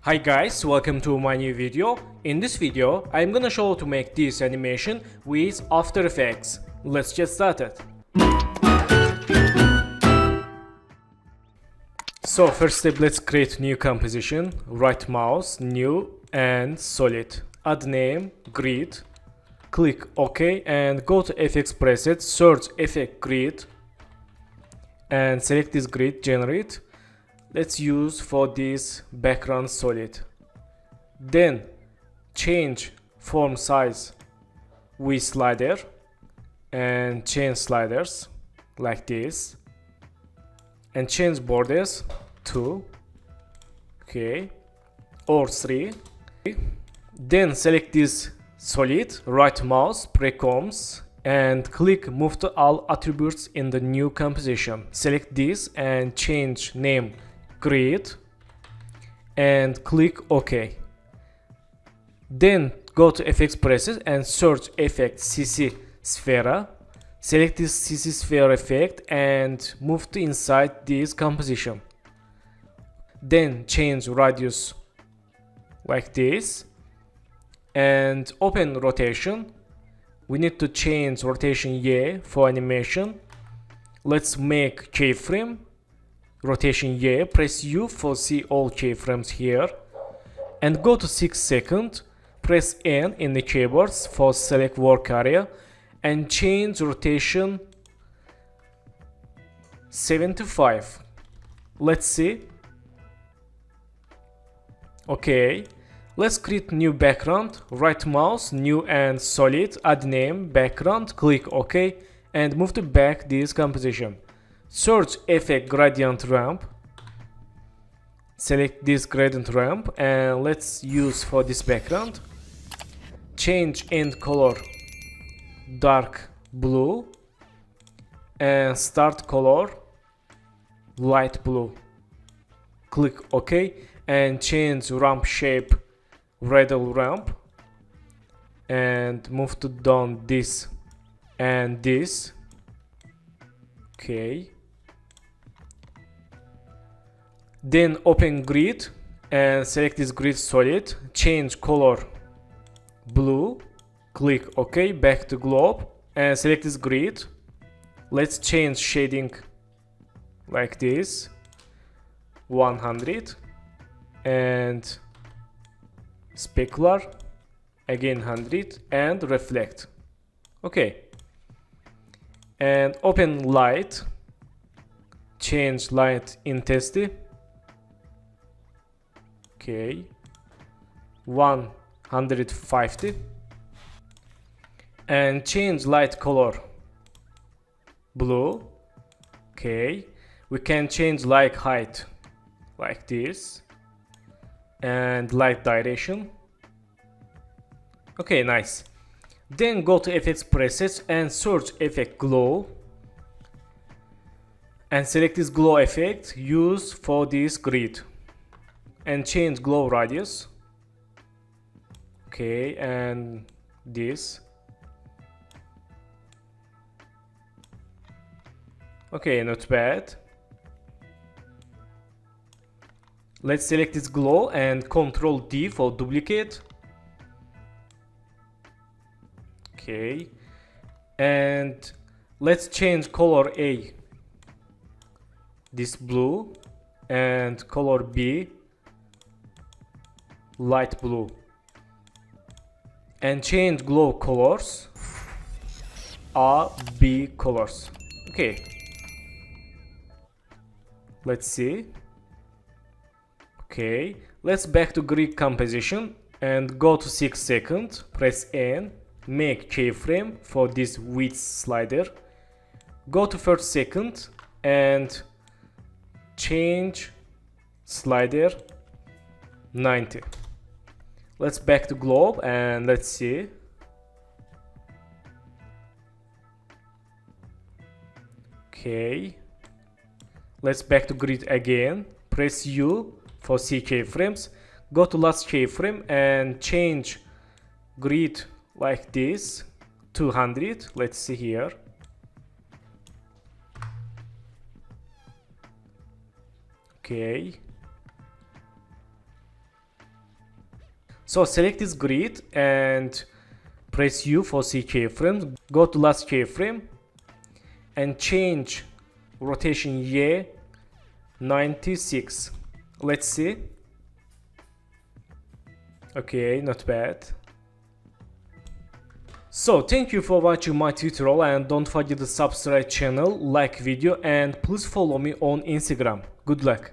Hi guys, welcome to my new video. In this video, I'm gonna show how to make this animation with After Effects. Let's get started. So first step, let's create new composition. Right mouse, new and solid. Add name, grid. Click OK and go to FX preset, search effect grid and select this grid, generate. Let's use for this background solid. Then change form size with slider and change sliders like this and change borders to or 3. Then select this solid, right mouse, precoms and click move to all attributes in the new composition. Select this and change name create and click OK. Then go to FX preset and search effect CC sphere. Select this CC sphere effect and move to inside this composition. Then change radius like this and open rotation. We need to change rotation Y for animation. Let's make keyframe. Rotation Y, press U for see all keyframes here and go to 6 seconds, press N in the keyboards for select work area and change rotation 75. Let's see. Okay, let's create new background, right mouse, new and solid, add name, background, click OK and move to back this composition. Search effect gradient ramp, select this gradient ramp and let's use for this background. Change end color dark blue and start color light blue. Click OK and change ramp shape radial ramp and move to down this and this. Okay. Then open grid and select this grid solid, change color blue, click OK, back to globe and select this grid. Let's change shading like this 100 and specular again 100 and reflect. Okay, and open light, change light intensity. Okay, 150 and change light color blue. Okay, we can change light height like this and light direction. Okay, nice. Then go to FX presets and search effect glow and select this glow effect use for this grid and change glow radius. Okay, and this. Okay, not bad. Let's select this glow and Control D for duplicate. Okay, and let's change color A, this blue, and color B, light blue, and change glow colors A, B colors. Okay, let's see. Okay, let's back to grid composition and go to 6 seconds, press N, make keyframe for this width slider, go to first second and change slider 90. Let's back to globe and let's see. Okay, let's back to grid again, press U for see keyframes, go to last keyframe and change grid like this 200. Let's see here. Okay, So select this grid and press U for C keyframe. Go to last keyframe and change rotation Y 96. Let's see. Okay, not bad. So thank you for watching my tutorial, and don't forget to subscribe channel, like video, and please follow me on Instagram. Good luck.